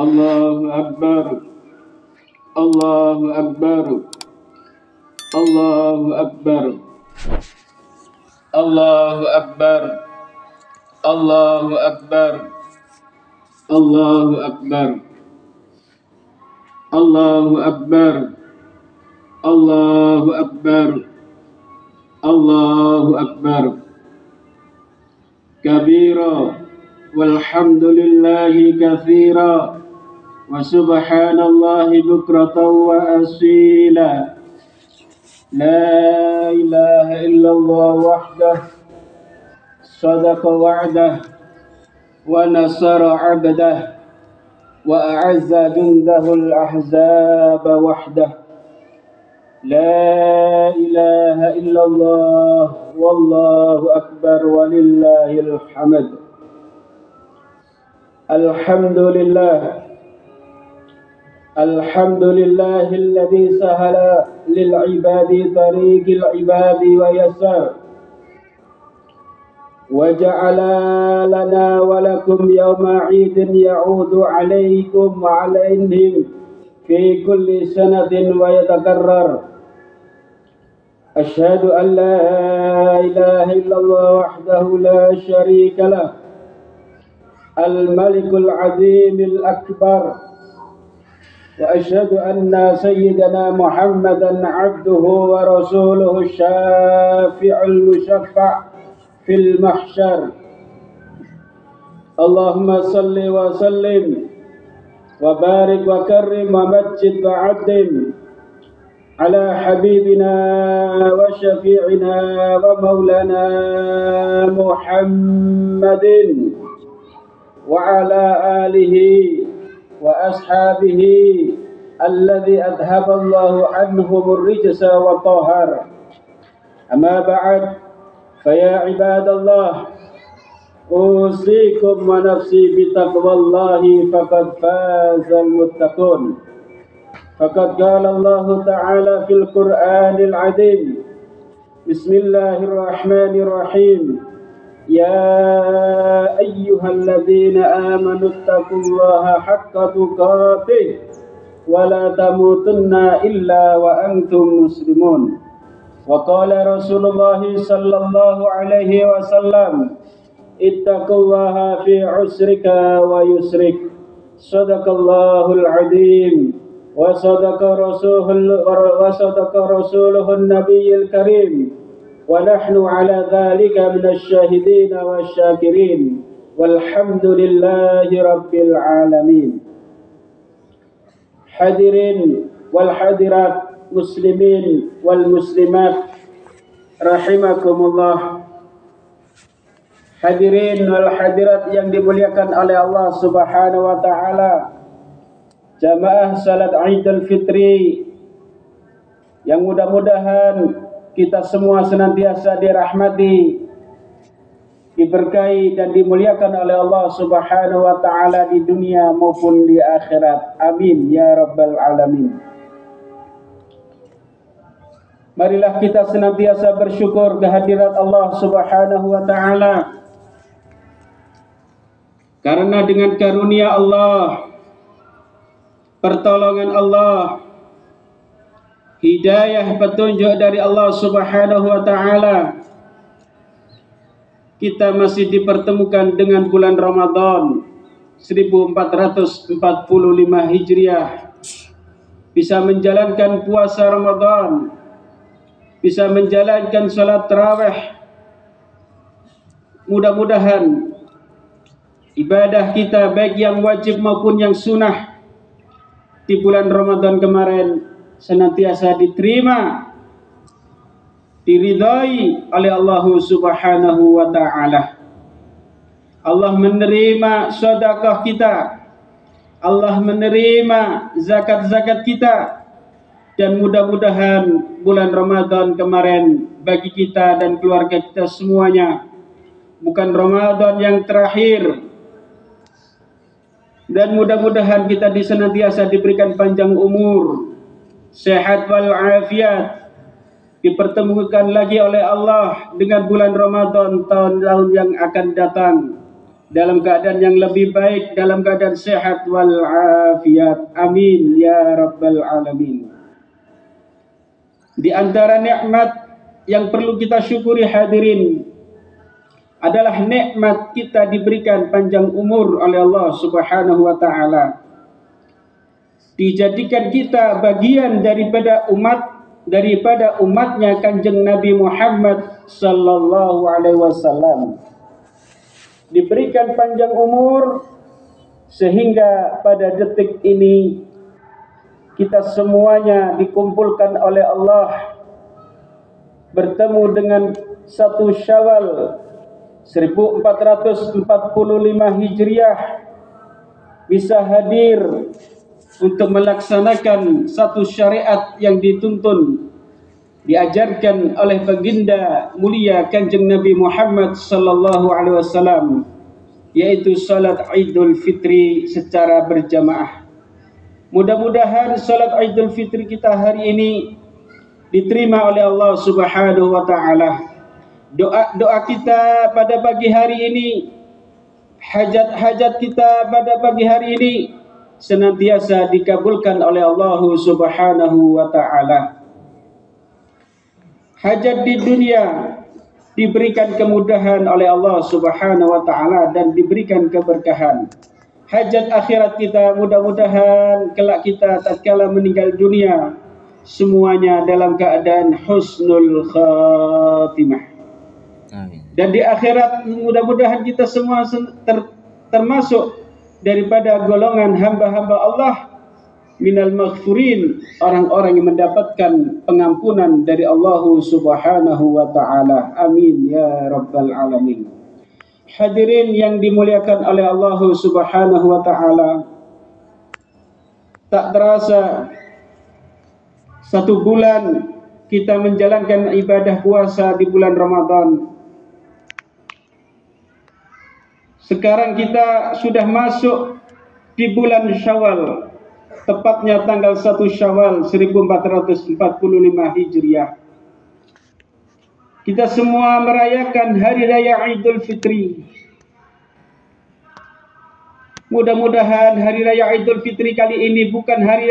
Allahu Akbar, Allahu Akbar, Allahu Akbar, Allahu Akbar, Allahu Akbar, Allahu Akbar, Allahu Akbar, Allahu Akbar, Allahu Akbar. Kabira walhamdulillahi katsira wa subhanallahi bukratan wa asila. La ilaha illallah wahdah sadaqa wa'dah wa nasara 'abdah wa a'azza jundahu al-ahzaba wahdah. La ilaha illallah wallahu akbar walillahil hamd. Alhamdulillah, alhamdulillahilladzi sahala lil ibadi tariqil ibadi wa yassar wa ja'ala lana wa lakum yawma 'idin ya'udu 'alaykum wa 'alayhim fi kulli sanatin wa yatakarrar. Asyhadu an la ilaha illallah wahdahu la syarika lah, al-malikul azimil akbar, wa asyhadu anna sayyidana Muhammadan abduhu wa rasuluhu syafi'ul musyaffa' fil mahsyar. Allahumma salli wa sallim wa barik wa karrim wa majid wa addim ala habibina wa syafi'ina wa maulana Muhammadin wa ala alihi wa ashabihi alladhi adhaba Allahu anhumur rijsa wa tahar. Amma ba'd, faya ibadallah, usikum wa nafsi bitaqwallahi faqad fazal muttaqun. Faqad qala Allah ta'ala fil Qur'anil 'azim. Bismillahirrahmanirrahim. Ya ayyuhalladzina amanu taqullaha haqqa tuqatih wa la tamutunna illa wa antum muslimun. Wa qala Rasulullah sallallahu alaihi wasallam, ittaqullaha fi usrika wa yusrik. Sadaqallahul 'azim. Wa sadaqa rasuluhun nabiyil karim. Wa nahnu ala dhalika minasy syahidin wasyakirin. Walhamdulillahi rabbil alamin. Hadirin wal hadirat, muslimin wal muslimat rahimakumullah. Hadirin wal hadirat yang dimuliakan oleh Allah Subhanahu wa taala. Jamaah salat Idul Fitri yang mudah-mudahan kita semua senantiasa dirahmati, diberkahi dan dimuliakan oleh Allah Subhanahu wa taala di dunia maupun di akhirat. Amin ya rabbal alamin. Marilah kita senantiasa bersyukur kehadirat Allah Subhanahu wa taala, karena dengan karunia Allah, pertolongan Allah, hidayah petunjuk dari Allah Subhanahu wa taala, kita masih dipertemukan dengan bulan Ramadan 1445 Hijriah, bisa menjalankan puasa Ramadan, bisa menjalankan salat tarawih. Mudah-mudahan ibadah kita baik yang wajib maupun yang sunnah di bulan Ramadan kemarin senantiasa diterima, diridhai oleh Allah Subhanahu wa taala. Allah menerima sedekah kita, Allah menerima zakat-zakat kita, dan mudah-mudahan bulan Ramadan kemarin bagi kita dan keluarga kita semuanya bukan Ramadan yang terakhir. Dan mudah-mudahan kita senantiasa diberikan panjang umur, sehat wal afiat, dipertemukan lagi oleh Allah dengan bulan Ramadan tahun-tahun yang akan datang. dalam keadaan yang lebih baik, dalam keadaan sehat walafiat. Amin ya rabbal alamin. Di antara nikmat yang perlu kita syukuri hadirin adalah nikmat kita diberikan panjang umur oleh Allah Subhanahu wa taala. Dijadikan kita bagian daripada umatnya Kanjeng Nabi Muhammad sallallahu alaihi wasallam. Diberikan panjang umur sehingga pada detik ini kita semuanya dikumpulkan oleh Allah bertemu dengan 1 Syawal 1445 Hijriah, bisa hadir untuk melaksanakan satu syariat yang dituntun, diajarkan oleh baginda mulia Kanjeng Nabi Muhammad sallallahu alaihi wasallam, yaitu salat Idul Fitri secara berjamaah. Mudah-mudahan salat Idul Fitri kita hari ini diterima oleh Allah Subhanahu wa taala. Doa kita pada pagi hari ini, hajat-hajat kita pada pagi hari ini senantiasa dikabulkan oleh Allah Subhanahu wa taala. Hajat di dunia diberikan kemudahan oleh Allah Subhanahu wa taala dan diberikan keberkahan. Hajat akhirat kita mudah-mudahan kelak kita tatkala meninggal dunia semuanya dalam keadaan husnul khatimah. Amin. Dan di akhirat mudah-mudahan kita semua termasuk daripada golongan hamba-hamba Allah minal maghfurin, orang-orang yang mendapatkan pengampunan dari Allah Subhanahu wa taala. Amin ya rabbal alamin. Hadirin yang dimuliakan oleh Allah Subhanahu wa taala, tak terasa 1 bulan kita menjalankan ibadah puasa di bulan Ramadan. Sekarang kita sudah masuk di bulan Syawal, tepatnya tanggal 1 Syawal 1445 Hijriah. Kita semua merayakan Hari Raya Idul Fitri. Mudah-mudahan Hari Raya Idul Fitri kali ini bukan hari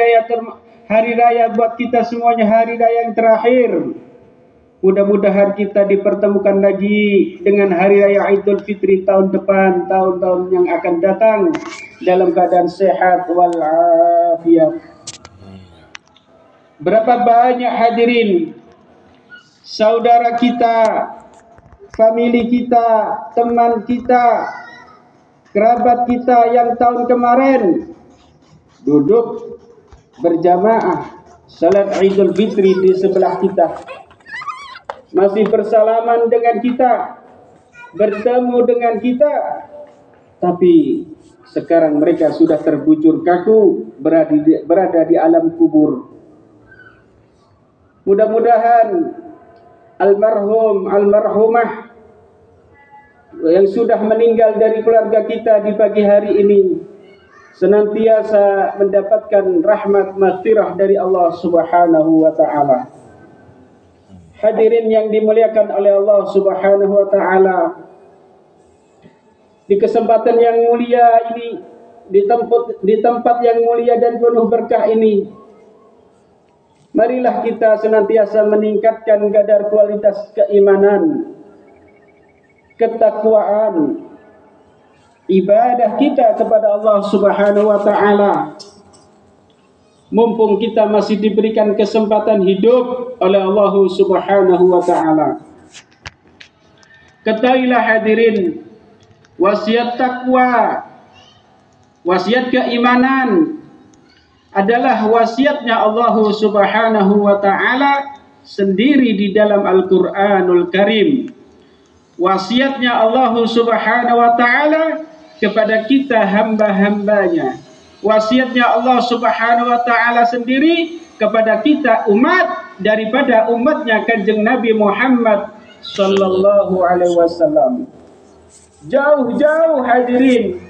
raya buat kita semuanya, hari raya yang terakhir. Mudah-mudahan kita dipertemukan lagi dengan Hari Raya Idul Fitri tahun depan, tahun-tahun yang akan datang dalam keadaan sehat walafiat. Berapa banyak hadirin, saudara kita, famili kita, teman kita, kerabat kita yang tahun kemarin duduk berjamaah salat Idul Fitri di sebelah kita, masih bersalaman dengan kita, bertemu dengan kita, tapi sekarang mereka sudah terbujur kaku berada di alam kubur. Mudah-mudahan almarhum, almarhumah yang sudah meninggal dari keluarga kita di pagi hari ini senantiasa mendapatkan rahmat maghfirah dari Allah Subhanahu wa taala. Hadirin yang dimuliakan oleh Allah Subhanahu wa taala, di kesempatan yang mulia ini, di tempat yang mulia dan penuh berkah ini, marilah kita senantiasa meningkatkan kadar kualitas keimanan, ketakwaan, ibadah kita kepada Allah Subhanahu wa taala. Mumpung kita masih diberikan kesempatan hidup oleh Allah Subhanahu wa taala. Ketahuilah hadirin, wasiat takwa, wasiat keimanan adalah wasiatnya Allah Subhanahu wa taala sendiri di dalam Al-Qur'anul Karim. Wasiatnya Allah Subhanahu wa taala kepada kita hamba-hambanya. Wasiatnya Allah Subhanahu wa taala sendiri kepada kita umat daripada umatnya Kanjeng Nabi Muhammad sallallahu alaihi wasallam. Jauh-jauh hadirin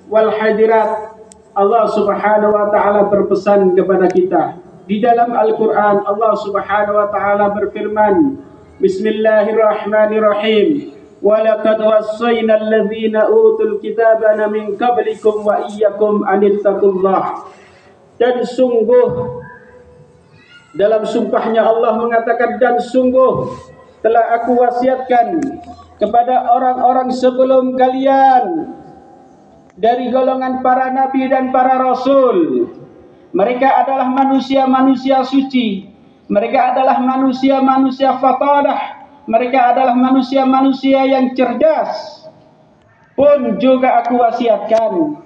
wal hadirat, Allah Subhanahu wa taala berpesan kepada kita. Di dalam Al-Qur'an Allah Subhanahu wa taala berfirman, Bismillahirrahmanirrahim. walaqad wassayna alladhina utul kitaba min qablikum wa iyyakum anittaqullah. Dan sungguh, dalam sumpahnya Allah mengatakan, dan sungguh telah aku wasiatkan kepada orang-orang sebelum kalian dari golongan para nabi dan para rasul. Mereka adalah manusia-manusia suci, mereka adalah manusia-manusia fatalah, mereka adalah manusia-manusia yang cerdas. Pun juga aku wasiatkan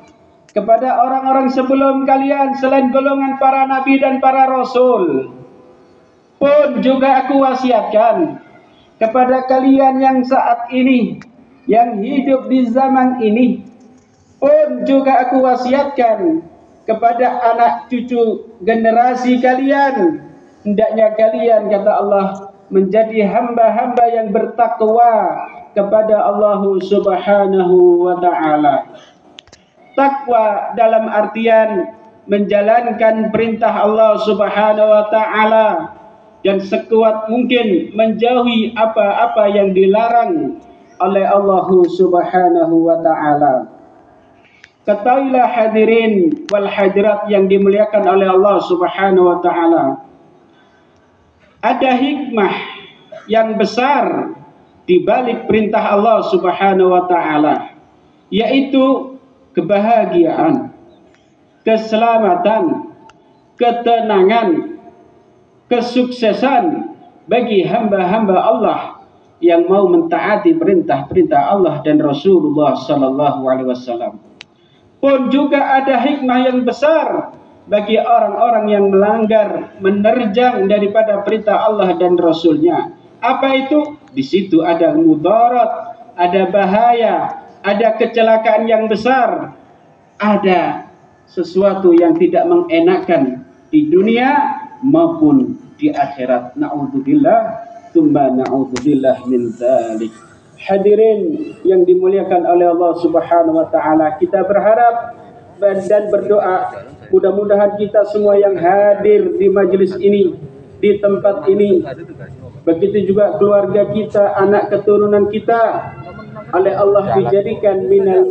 kepada orang-orang sebelum kalian selain golongan para nabi dan para rasul. Pun juga aku wasiatkan kepada kalian yang saat ini, yang hidup di zaman ini. Pun juga aku wasiatkan kepada anak cucu generasi kalian, hendaknya kalian, kata Allah, menjadi hamba-hamba yang bertakwa kepada Allah Subhanahu wa ta'ala. Takwa dalam artian menjalankan perintah Allah Subhanahu wa ta'ala dan sekuat mungkin menjauhi apa-apa yang dilarang oleh Allah Subhanahu wa ta'ala. Ketahuilah hadirin wal hadirat yang dimuliakan oleh Allah Subhanahu wa ta'ala, ada hikmah yang besar di balik perintah Allah Subhanahu wa ta'ala, yaitu kebahagiaan, keselamatan, ketenangan, kesuksesan bagi hamba-hamba Allah yang mau mentaati perintah-perintah Allah dan Rasulullah sallallahu alaihi wasallam. Pun juga ada hikmah yang besar bagi orang-orang yang melanggar, menerjang daripada perintah Allah dan Rasulnya. Apa itu? Di situ ada mudarat, ada bahaya, ada kecelakaan yang besar, ada sesuatu yang tidak mengenakan di dunia maupun di akhirat. Na'udzubillah, tsumma na'udzubillah min dzalik. Hadirin yang dimuliakan oleh Allah Subhanahu wa ta'ala, kita berharap dan berdoa mudah-mudahan kita semua yang hadir di majelis ini, di tempat ini, begitu juga keluarga kita, anak keturunan kita, oleh Allah dijadikan minal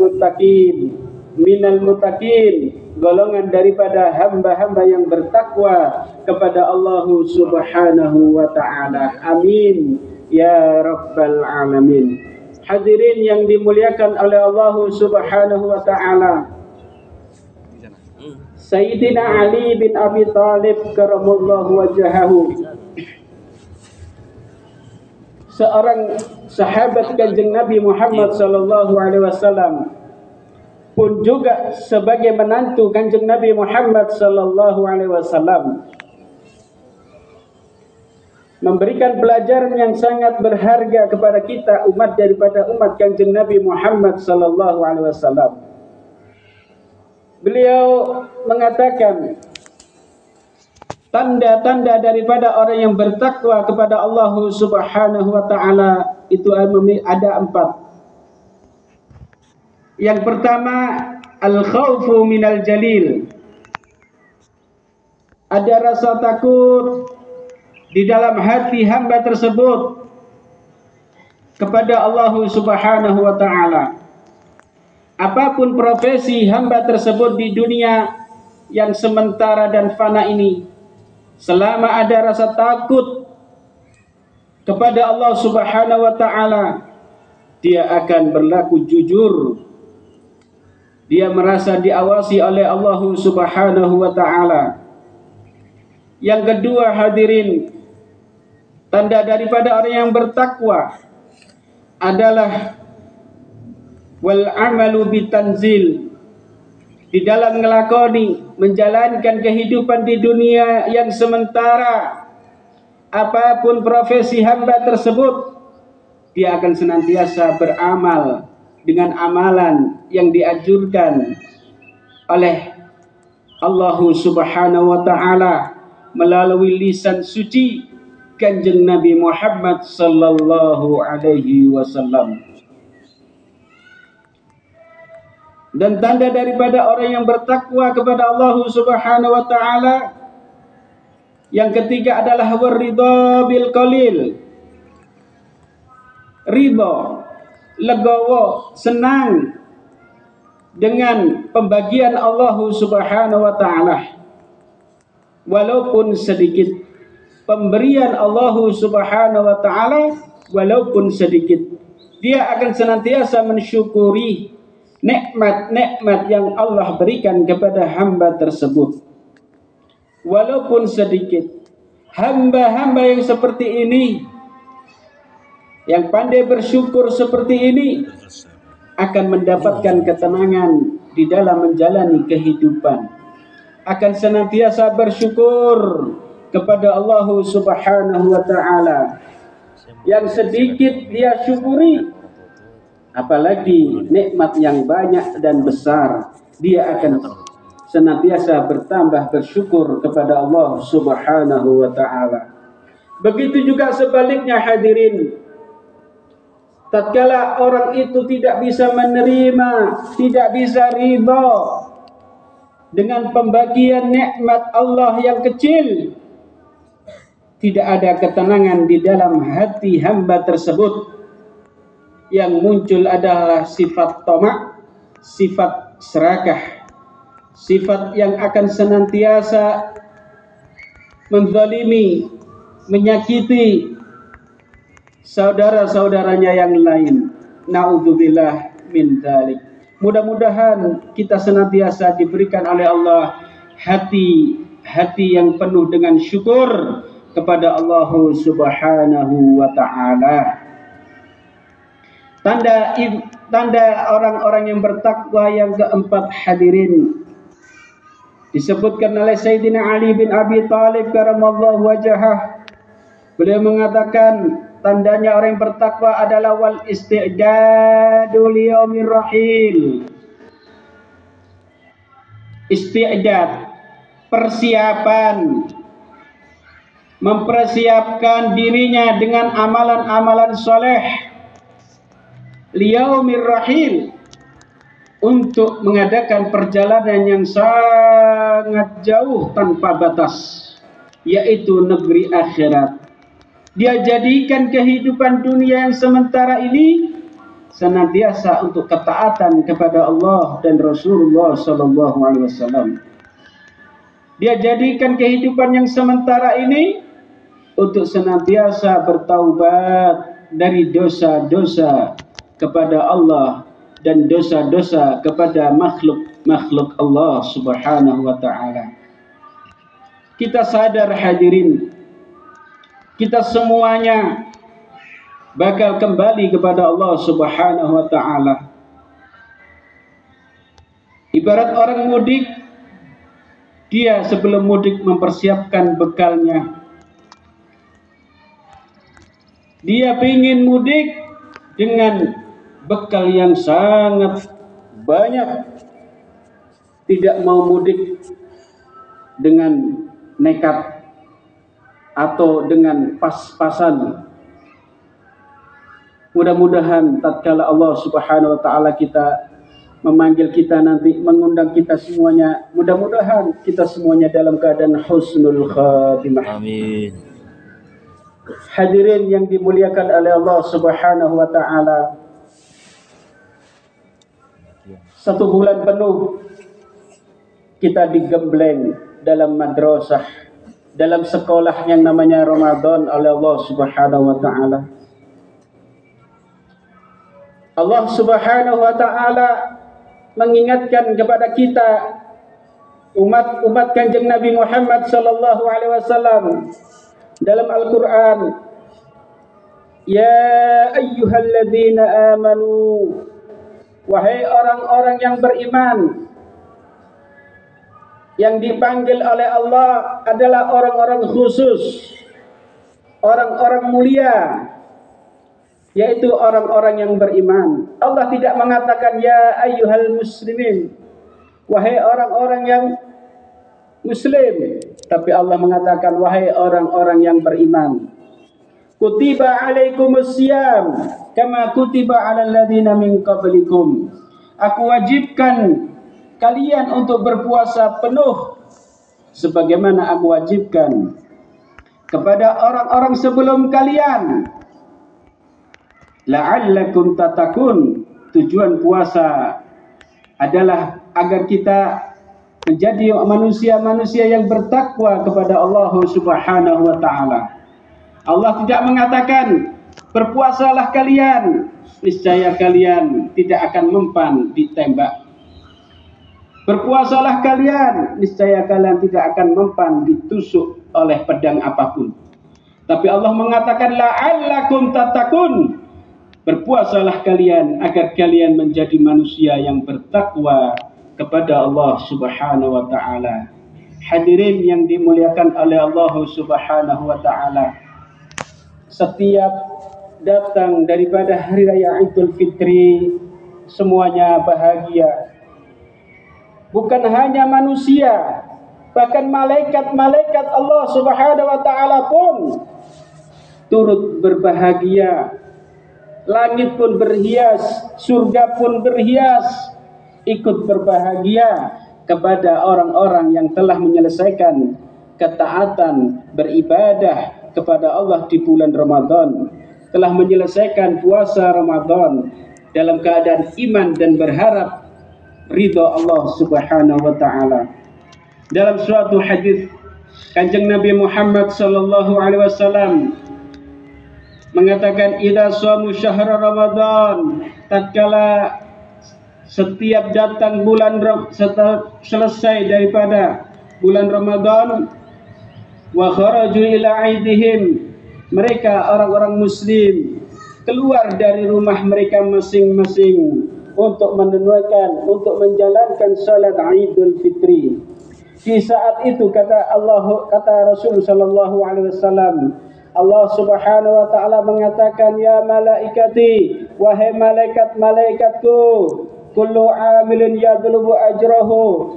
muttaqin, golongan daripada hamba-hamba yang bertakwa kepada Allah Subhanahu wa ta'ala. Amin ya rabbal alamin. Hadirin yang dimuliakan oleh Allah Subhanahu wa ta'ala, Sayyidina Ali bin Abi Thalib karamallahu wajhahu, seorang sahabat Kanjeng Nabi Muhammad sallallahu alaihi wasallam, pun juga sebagai menantu Kanjeng Nabi Muhammad sallallahu alaihi wasallam, memberikan pelajaran yang sangat berharga kepada kita umat daripada umat Kanjeng Nabi Muhammad sallallahu alaihi wasallam. Beliau mengatakan tanda-tanda daripada orang yang bertakwa kepada Allah Subhanahu wa ta'ala itu ada 4. Yang pertama, al-khawfu minal jalil. Ada rasa takut di dalam hati hamba tersebut kepada Allah Subhanahu wa ta'ala. Apapun profesi hamba tersebut di dunia yang sementara dan fana ini, selama ada rasa takut kepada Allah Subhanahu wa ta'ala, dia akan berlaku jujur. Dia merasa diawasi oleh Allah Subhanahu wa ta'ala. Yang kedua, hadirin, tanda daripada orang yang bertakwa adalah wal amalu bitanzil, di dalam ngelakoni menjalankan kehidupan di dunia yang sementara, apapun profesi hamba tersebut, dia akan senantiasa beramal dengan amalan yang dianjurkan oleh Allah Subhanahu wa ta'ala melalui lisan suci Kanjeng Nabi Muhammad sallallahu alaihi wasallam. Dan tanda daripada orang yang bertakwa kepada Allah Subhanahu wa ta'ala yang ketiga adalah waridha bil qalil. Ridha legowo, senang dengan pembagian Allah Subhanahu wa taala. Walaupun sedikit pemberian Allah Subhanahu wa taala, walaupun sedikit, dia akan senantiasa mensyukuri nikmat-nikmat yang Allah berikan kepada hamba tersebut. Walaupun sedikit, hamba-hamba yang seperti ini, yang pandai bersyukur seperti ini, akan mendapatkan ketenangan di dalam menjalani kehidupan. Akan senantiasa bersyukur kepada Allah Subhanahu wa taala. Yang sedikit dia syukuri, apalagi nikmat yang banyak dan besar, dia akan senantiasa bertambah bersyukur kepada Allah Subhanahu wa taala. Begitu juga sebaliknya hadirin. Tatkala orang itu tidak bisa menerima, tidak bisa ridha dengan pembagian nikmat Allah yang kecil, tidak ada ketenangan di dalam hati hamba tersebut. Yang muncul adalah sifat tamak, sifat serakah, sifat yang akan senantiasa menzalimi, menyakiti saudara-saudaranya yang lain. Na'udzubillah min dzalik. Mudah-mudahan kita senantiasa diberikan oleh Allah hati yang penuh dengan syukur kepada Allah Subhanahu wa taala. Tanda orang-orang yang bertakwa yang keempat hadirin, disebutkan oleh Sayyidina Ali bin Abi Thalib karamallahu wajhah. Beliau mengatakan, tandanya orang yang bertakwa adalah wal isti'dadu liyaumir rahil. Isti'dad, persiapan, mempersiapkan dirinya dengan amalan-amalan soleh liyaumir rahil, untuk mengadakan perjalanan yang sangat jauh tanpa batas, yaitu negeri akhirat. Dia jadikan kehidupan dunia yang sementara ini senantiasa untuk ketaatan kepada Allah dan Rasulullah sallallahu alaihi wasallam. Dia jadikan kehidupan yang sementara ini untuk senantiasa bertaubat dari dosa-dosa kepada Allah dan dosa-dosa kepada makhluk Allah Subhanahu wa taala. Kita sadar hadirin, kita semuanya bakal kembali kepada Allah Subhanahu wa taala. Ibarat orang mudik, dia sebelum mudik mempersiapkan bekalnya. Dia ingin mudik dengan bekal yang sangat banyak. Tidak mau mudik dengan nekat atau dengan pas-pasan. Mudah-mudahan tatkala Allah Subhanahu wa taala kita memanggil kita nanti, mengundang kita semuanya, mudah-mudahan kita semuanya dalam keadaan husnul khatimah. Amin. Hadirin yang dimuliakan oleh Allah Subhanahu wa taala, 1 bulan penuh kita digembleng dalam madrasah, dalam sekolah yang namanya Ramadan oleh Allah Subhanahu wa taala. Allah Subhanahu wa taala mengingatkan kepada kita umat Kanjeng Nabi Muhammad sallallahu alaihi wasallam dalam Al-Qur'an, ya ayyuhalladzina amanu, wahai orang-orang yang beriman. Yang dipanggil oleh Allah adalah orang-orang khusus, orang-orang mulia, yaitu orang-orang yang beriman. Allah tidak mengatakan ya ayyuhal muslimin, wahai orang-orang yang muslim, tapi Allah mengatakan wahai orang-orang yang beriman. Kutiba alaikumus siyam kama kutiba alal ladzina min qablikum. Aku wajibkan kalian untuk berpuasa penuh sebagaimana aku wajibkan kepada orang-orang sebelum kalian. la'allakum tattaqun. Tujuan puasa adalah agar kita menjadi manusia-manusia yang bertakwa kepada Allah Subhanahu wa taala. Allah tidak mengatakan berpuasalah kalian, niscaya kalian tidak akan mempan ditembak. Berpuasalah kalian, niscaya kalian tidak akan mempan ditusuk oleh pedang apapun. Tapi Allah mengatakan la'allakum tattaqun. Berpuasalah kalian agar kalian menjadi manusia yang bertakwa kepada Allah Subhanahu wa taala. Hadirin yang dimuliakan oleh Allah Subhanahu wa taala. Setiap datang daripada hari raya Idul Fitri, semuanya bahagia. Bukan hanya manusia, bahkan malaikat-malaikat Allah Subhanahu wa taala pun turut berbahagia. Langit pun berhias, surga pun berhias, ikut berbahagia kepada orang-orang yang telah menyelesaikan ketaatan beribadah kepada Allah di bulan Ramadan, telah menyelesaikan puasa Ramadan dalam keadaan iman dan berharap ridha Allah Subhanahu wa taala. Dalam suatu hadis Kanjeng Nabi Muhammad sallallahu alaihi wasallam mengatakan, idza shamu syahr Ramadan, tatkala setiap datang bulan selesai daripada bulan Ramadan, wa kharaju ila aidihim, mereka orang-orang muslim keluar dari rumah mereka masing-masing untuk menunaikan, untuk menjalankan salat Idul Fitri. Di saat itu kata Rasul sallallahu alaihi wasallam, Allah Subhanahu wa taala mengatakan, ya malaikati, wahai malaikat-malaikatku, kullu amilin yadlubu ajrahu.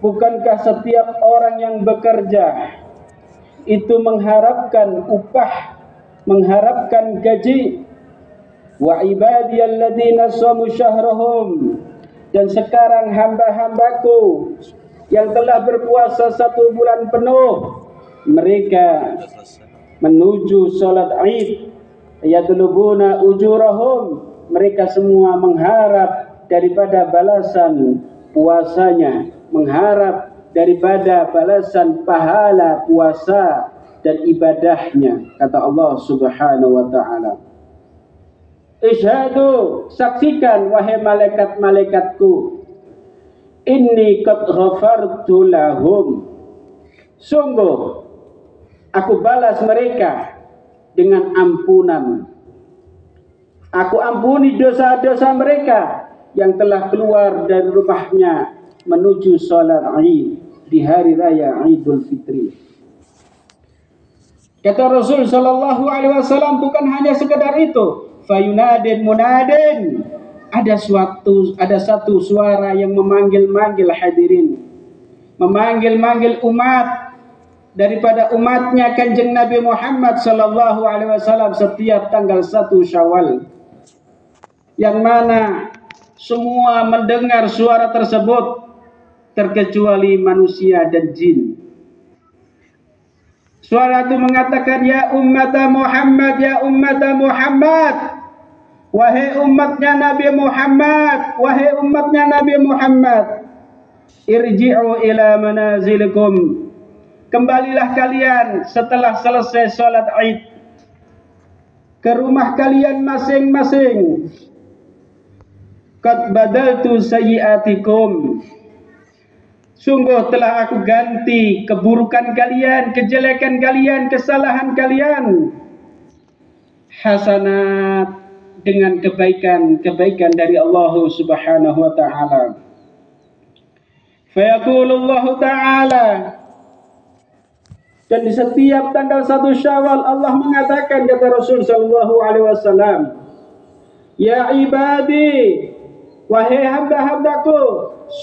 Bukankah setiap orang yang bekerja itu mengharapkan upah, mengharapkan gaji? Wa ibadiyalladzina shamu syahrahum, dan sekarang hamba-hambaku yang telah berpuasa 1 bulan penuh, mereka menuju salat Id, yadlubuna ujurahum, mereka semua mengharap daripada balasan puasanya, mengharap daripada balasan pahala puasa dan ibadahnya. Kata Allah Subhanahu wa taala, Ishadu, saksikan wahai malaikat-malaikatku, inni qad ghafartu lahum, sungguh aku balas mereka dengan ampunan. Aku ampuni dosa-dosa mereka yang telah keluar dari rumahnya menuju salat Id di hari raya Idul Fitri. Kata Rasul sallallahu alaihi wasallam, bukan hanya sekedar itu, fayunadin munadin, ada satu suara yang memanggil-manggil hadirin, memanggil-manggil umat daripada umatnya Kanjeng Nabi Muhammad sallallahu alaihi wasallam setiap tanggal 1 Syawal, yang mana semua mendengar suara tersebut terkecuali manusia dan jin. Suara itu mengatakan, ya ummata Muhammad, ya ummata Muhammad, wahai umatnya Nabi Muhammad, wahai umatnya Nabi Muhammad, irji'u ila manazilikum, kembalilah kalian setelah selesai salat Id ke rumah kalian masing-masing. Qad badaltu sayyiatikum, sungguh telah aku ganti keburukan kalian, kejelekan kalian, kesalahan kalian, hasanat, dengan kebaikan-kebaikan dari Allah Subhanahu wa taala. Fa yaqulullahu ta'ala, dan di setiap tanggal 1 Syawal Allah mengatakan, kata Rasul sallallahu alaihi wasallam, ya ibadi, wahai hamba-hambaku,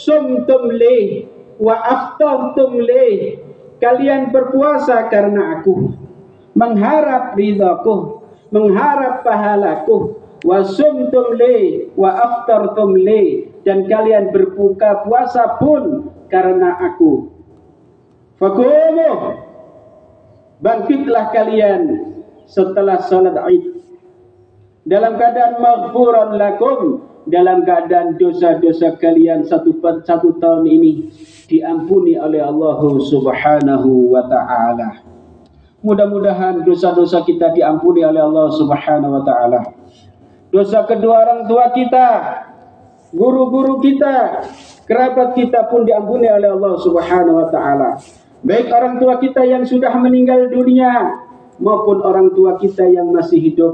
sumtum li wa aftartum li, kalian berpuasa karena aku, mengharap ridhaku, mengharap pahalaku, wa sumtum li wa aftartum li, dan kalian berbuka puasa pun karena aku. Faqumu, bangkitlah kalian setelah salat Id, dalam keadaan maghfuran lakum, dalam keadaan dosa-dosa kalian satu tahun ini diampuni oleh Allah Subhanahu wa ta'ala. Mudah-mudahan dosa-dosa kita diampuni oleh Allah Subhanahu wa ta'ala. Dosa kedua orang tua kita, guru-guru kita, kerabat kita pun diampuni oleh Allah Subhanahu wa ta'ala. Baik orang tua kita yang sudah meninggal dunia maupun orang tua kita yang masih hidup,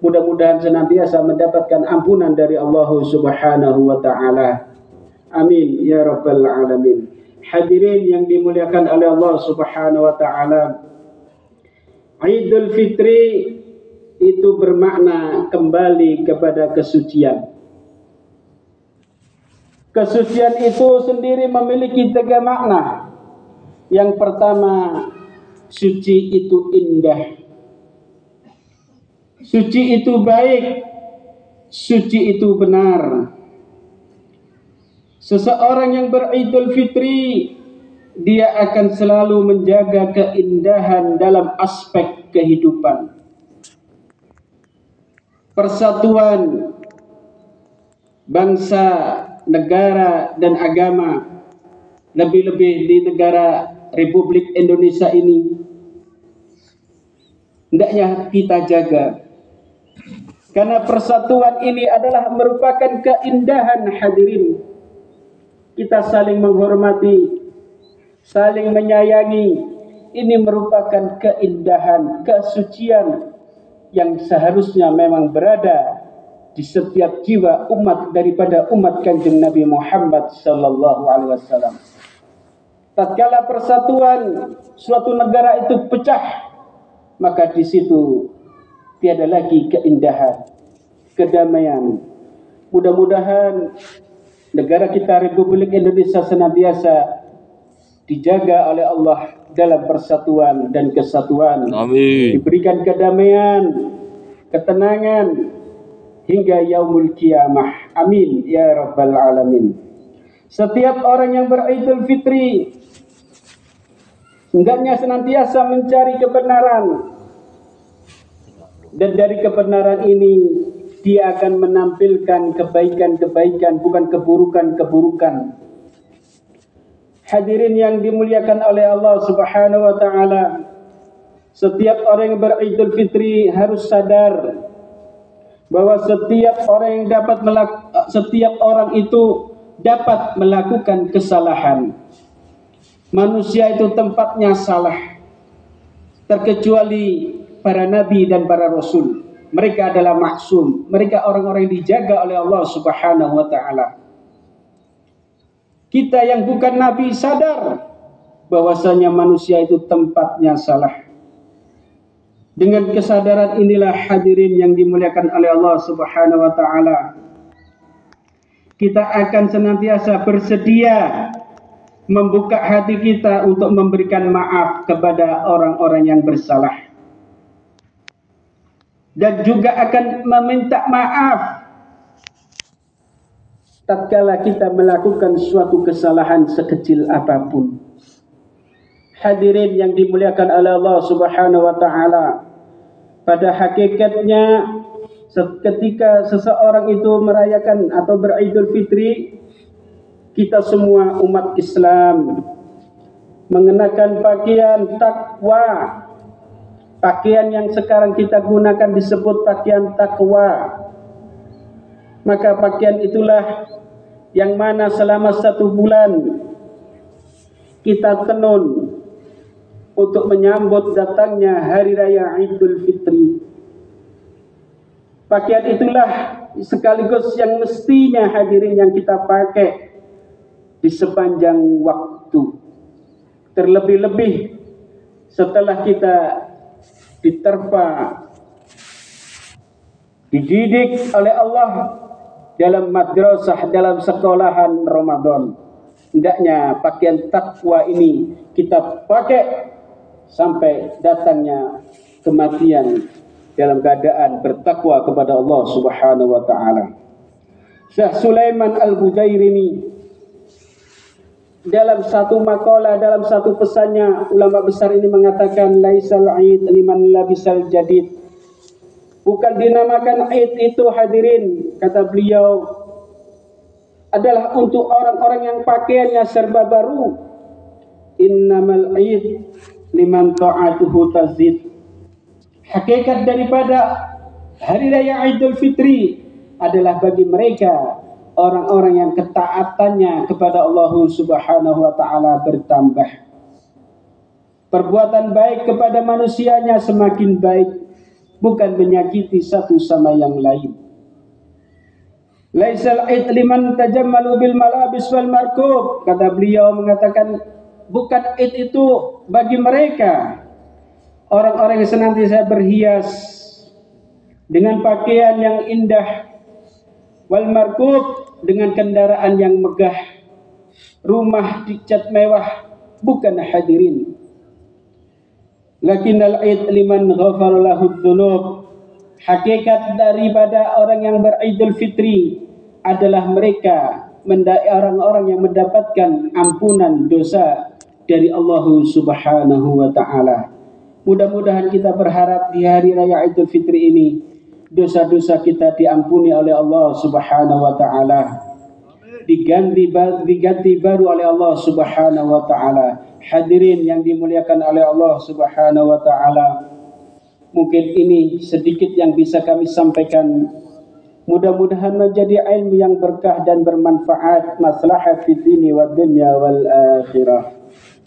mudah-mudahan senantiasa mendapatkan ampunan dari Allah Subhanahu wa ta'ala. Amin ya rabbal alamin. Hadirin yang dimuliakan oleh Allah Subhanahu wa ta'ala, Idul Fitri itu bermakna kembali kepada kesucian. Kesucian itu sendiri memiliki 3 makna. Yang pertama, suci itu indah, suci itu baik, suci itu benar. Seseorang yang beridul fitri, dia akan selalu menjaga keindahan dalam aspek kehidupan. Persatuan bangsa, negara, dan agama, lebih-lebih di negara Republik Indonesia ini, hendaknya kita jaga. Karena persatuan ini adalah merupakan keindahan, hadirin. Kita saling menghormati, saling menyayangi. Ini merupakan keindahan, kesucian yang seharusnya memang berada di setiap jiwa umat daripada umat Kanjeng Nabi Muhammad sallallahu alaihi wasallam. Tatkala persatuan suatu negara itu pecah, maka di situ tiada lagi keindahan, kedamaian. Mudah-mudahan negara kita Republik Indonesia senantiasa dijaga oleh Allah dalam persatuan dan kesatuan. Amin. Diberikan kedamaian, ketenangan hingga yaumul qiyamah. Amin ya rabbal alamin. Setiap orang yang beridul fitri hendaknya senantiasa mencari kebenaran, dan dari kebenaran ini dia akan menampilkan kebaikan-kebaikan, bukan keburukan-keburukan. Hadirin yang dimuliakan oleh Allah Subhanahu wa ta'ala, setiap orang yang beridul fitri harus sadar bahwa setiap orang itu dapat melakukan kesalahan. Manusia itu tempatnya salah, terkecuali para nabi dan para rasul. Mereka adalah maksum, mereka orang-orang yang dijaga oleh Allah Subhanahu wa ta'ala. Kita yang bukan nabi sadar bahwasanya manusia itu tempatnya salah. Dengan kesadaran inilah, hadirin yang dimuliakan oleh Allah Subhanahu wa ta'ala, kita akan senantiasa bersedia membuka hati kita untuk memberikan maaf kepada orang-orang yang bersalah, dan juga akan meminta maaf tatkala kita melakukan suatu kesalahan sekecil apapun. Hadirin yang dimuliakan oleh Allah Subhanahu wa ta'ala, pada hakikatnya ketika seseorang itu merayakan atau beridul fitri, kita semua umat Islam mengenakan pakaian takwa. Pakaian yang sekarang kita gunakan disebut pakaian takwa. Maka pakaian itulah yang mana selama 1 bulan kita tenun untuk menyambut datangnya Hari Raya Idul Fitri. Pakaian itulah sekaligus yang mestinya, hadirin, yang kita pakai di sepanjang waktu. Terlebih-lebih setelah kita diterpa, dididik oleh Allah dalam madrasah, dalam sekolahan Ramadan. Hendaknya pakaian takwa ini kita pakai sampai datangnya kematian dalam keadaan bertakwa kepada Allah Subhanahu wa ta'ala. Syekh Sulaiman Al-Bujairimi dalam satu makalah, dalam satu pesannya, ulama besar ini mengatakan, laisal aid liman labisal jadid, Bukan dinamakan Id itu hadirin, kata beliau, adalah untuk orang-orang yang pakaiannya serba baru. Innamal Id liman ta'atuhu tazid. Hakikat daripada hari raya Idul Fitri adalah bagi mereka orang-orang yang ketaatannya kepada Allah Subhanahu wa taala bertambah. Perbuatan baik kepada manusianya semakin baik, bukan menyakiti satu sama yang lain. Laisal id liman tajammalu bil malabis wal markub. Kata beliau mengatakan, bukan id itu bagi mereka orang-orang yang senantiasa berhias dengan pakaian yang indah, wal markub dengan kendaraan yang megah, rumah dicat mewah, bukan hadirin. Lakinnal id liman ghafara lahu dzunub. Hakikat daripada orang yang beridul fitri adalah mereka orang-orang yang mendapatkan ampunan dosa dari Allah Subhanahu wa taala. Mudah-mudahan kita berharap di hari raya Idul Fitri ini dosa-dosa kita diampuni oleh Allah Subhanahu wa taala. Diganti baru oleh Allah Subhanahu wa taala. Hadirin yang dimuliakan oleh Allah Subhanahu wa taala, mungkin ini sedikit yang bisa kami sampaikan. Mudah-mudahan menjadi ilmu yang berkah dan bermanfaat, maslahat fid dini wad dunya wal akhirah.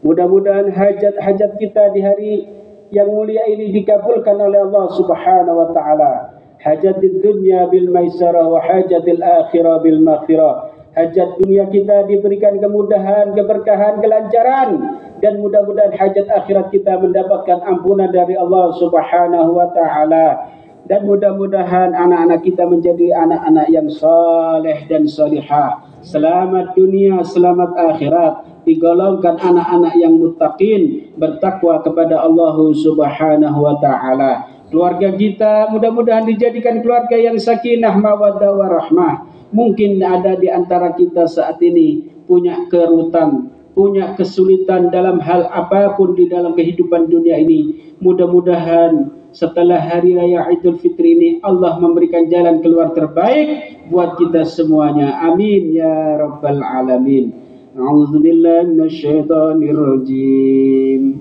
Mudah-mudahan hajat-hajat kita di hari yang mulia ini dikabulkan oleh Allah Subhanahu wa taala. Hajatid dunya bil maisarah wa hajatil akhirah bil maghfirah. Hajat dunia kita diberikan kemudahan, keberkahan, kelancaran, dan mudah-mudahan hajat akhirat kita mendapatkan ampunan dari Allah Subhanahu wa taala. Dan mudah-mudahan anak-anak kita menjadi anak-anak yang saleh dan salihah. Selamat dunia, selamat akhirat. Digolongkan anak-anak yang muttaqin, bertakwa kepada Allah Subhanahu wa taala. Keluarga kita mudah-mudahan dijadikan keluarga yang sakinah, mawaddah warahmah. Mungkin ada di antara kita saat ini punya kerutan, punya kesulitan dalam hal apapun di dalam kehidupan dunia ini. Mudah-mudahan setelah hari raya Idul Fitri ini Allah memberikan jalan keluar terbaik buat kita semuanya. Amin ya rabbal alamin. A'udzubillahi minasyaitonir rajim.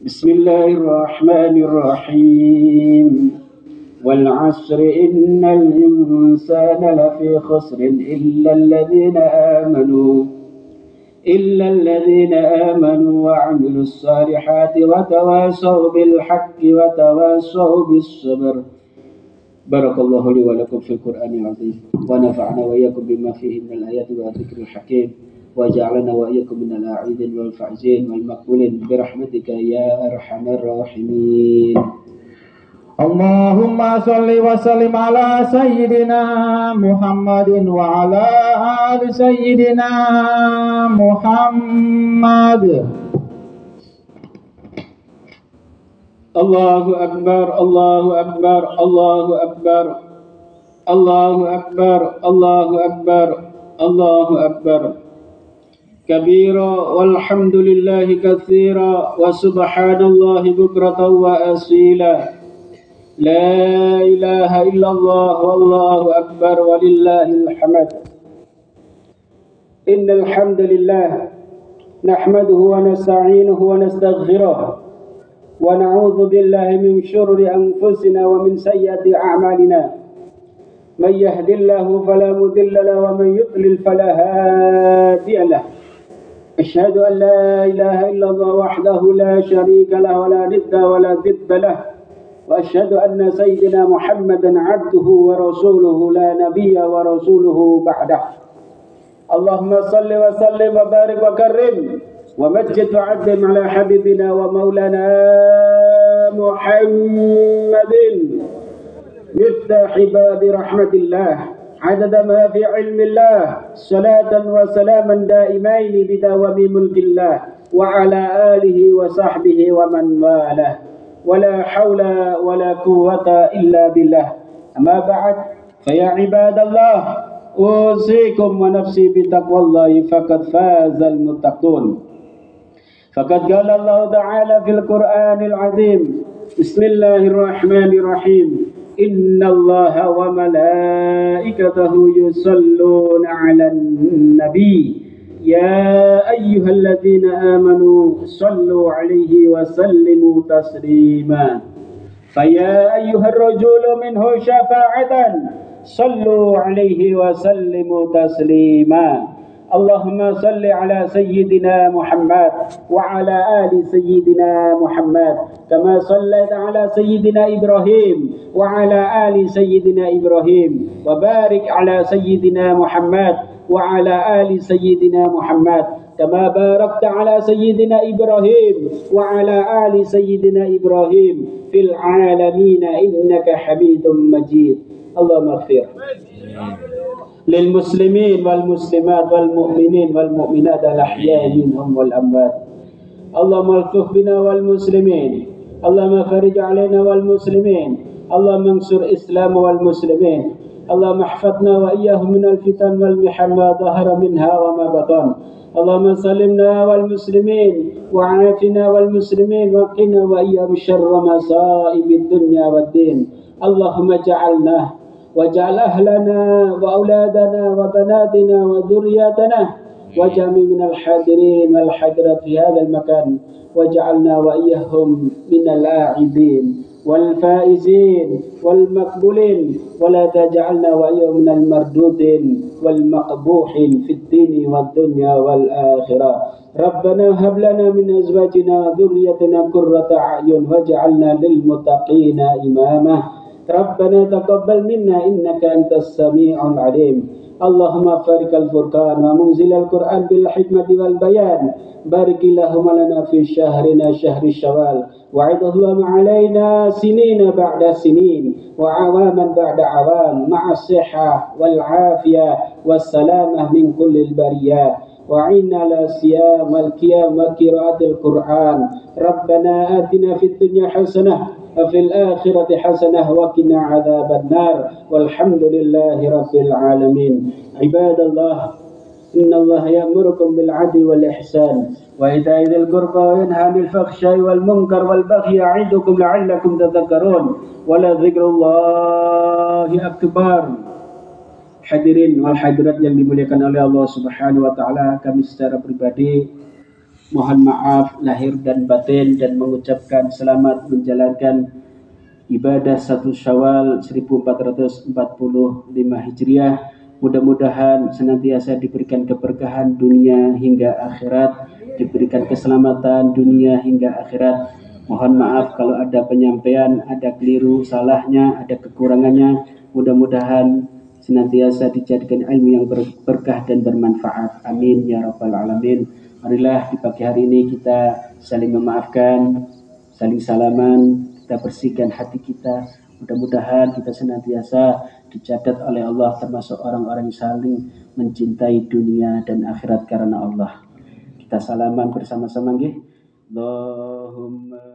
Bismillahirrahmanirrahim. Wal 'asri innal insana lafi khusrin illa الذين آمنوا وعملوا الصالحات وتواصوا بالحق وتواصوا بالصبر. بارك الله لي ولكم في القرآن العظيم ونفعنا وإياكم بما فيه من الآيات والذكر الحكيم وجعلنا وإياكم من العائدين والفائزين والمقبولين برحمتك يا أرحم الراحمين. Allahumma salli wa sallim ala sayyidina Muhammadin wa ala ali sayyidina Muhammad. Allahu akbar, Allahu akbar, Allahu akbar, Allahu akbar, Allahu akbar, Allahu akbar. Kabira walhamdulillahi katsira wa subhanallahi bukratan wa asila. La ilaha illallah wallahu akbar walillahil hamd. Innal hamdalillah nahmaduhu wa nasta'inuhu wa nastaghfiruh wa na'udzu billahi min shururi anfusina wa min sayyiati a'malina. Man yahdihillahu fala mudilla lahu wa man yudlil fala hadiya lahu. Asyhadu an la ilaha illallah wahdahu la syarika lahu wa la nidda wa la didda lahu. وأشهد أن سيدنا محمدا عبده ورسوله لا نبي ورسوله بعده. اللهم صل وسلم وبارك وكرم ومجد وعظم على حبيبنا ومولانا محمد مفتاح باب رحمة الله عدد ما في علم الله صلاة وسلاما دائمين بدوام ملك الله وعلى آله وصحبه ومن والاه. ولا حول ولا قوة إلا بالله. أما بعد فيا عباد الله أوصيكم ونفسي بتقوى الله فقد فاز المتقون. فقد قال الله تعالى في القرآن العظيم بسم الله الرحمن الرحيم innallaha wa malaikatahu yusalluna 'alan nabi ya ayyuhalladzina amanu sallu 'alaihi wa sallimu taslima faya ayyuhar rajulu minhu syafa'atan sallu 'alaihi wa sallimu taslima Allahumma salli ala sayyidina Muhammad wa ala ali sayyidina Muhammad kama sallaita ala sayyidina Ibrahim wa ala ali sayyidina Ibrahim wa barik ala sayyidina Muhammad wa ala ali sayyidina Muhammad kama barakta ala sayyidina Ibrahim wa ala ali sayyidina Ibrahim fil alamin innaka Hamidum Majid. Allahumma ighfir للمسلمين والمسلمات والمؤمنين والمؤمنات الأحياء منهم والأموات اللهم الطف بنا والمسلمين اللهم فرج علينا والمسلمين اللهم انصر الإسلام والمسلمين اللهم احفظنا وإياهم من الفتن والمحن ما ظهر منها وما بطن اللهم سلمنا والمسلمين وعافنا والمسلمين وقنا وإياهم شر مصائب الدنيا والدين اللهم اجعلنا واجعل أهلنا وأولادنا وبناتنا وذرياتنا واجعل من الحاضرين والحاضرات في هذا المكان واجعلنا وإياهم من الآعدين والفائزين والمقبولين ولا تجعلنا وإياهم من المردودين والمقبوحين في الدين والدنيا والآخرة ربنا هب لنا من أزواجنا وذريتنا قرة أعين واجعلنا للمتقين إماما ربنا تقبل منا إنك أنت السميع العليم اللهم فارق الفرقان ومنزل القرآن بالحكمة والبيان بارك اللهم لنا في شهرنا شهر الشوال وعد اللهم علينا سنين بعد سنين وعواما بعد عوام مع الصحة والعافية والسلامة من كل البريات وعنا على الصيام والقيام وقراءة القرآن ربنا آتنا في الدنيا حسنة وفي الآخرة حسنة وقنا عذاب النار والحمد لله رب العالمين عباد الله إن الله يأمركم بالعدل والإحسان وإيتاء ذي القربى وينهى عن الفحشاء والمنكر والبغي يعظكم لعلكم تذكرون ولذكر الله أكبر. Hadirin wal hadirat yang dimuliakan oleh Allah Subhanahu wa taala, kami secara pribadi mohon maaf lahir dan batin dan mengucapkan selamat menjalankan ibadah 1 Syawal 1445 Hijriah. Mudah-mudahan senantiasa diberikan keberkahan dunia hingga akhirat, diberikan keselamatan dunia hingga akhirat. Mohon maaf kalau ada penyampaian, ada keliru, salahnya, ada kekurangannya. Mudah-mudahan senantiasa dijadikan ilmu yang berkah dan bermanfaat. Amin ya rabbal alamin. Marilah di pagi hari ini kita saling memaafkan, saling salaman, kita bersihkan hati kita. Mudah-mudahan kita senantiasa dicatat oleh Allah termasuk orang-orang yang saling mencintai dunia dan akhirat karena Allah. Kita salaman bersama-sama nggih. Allahumma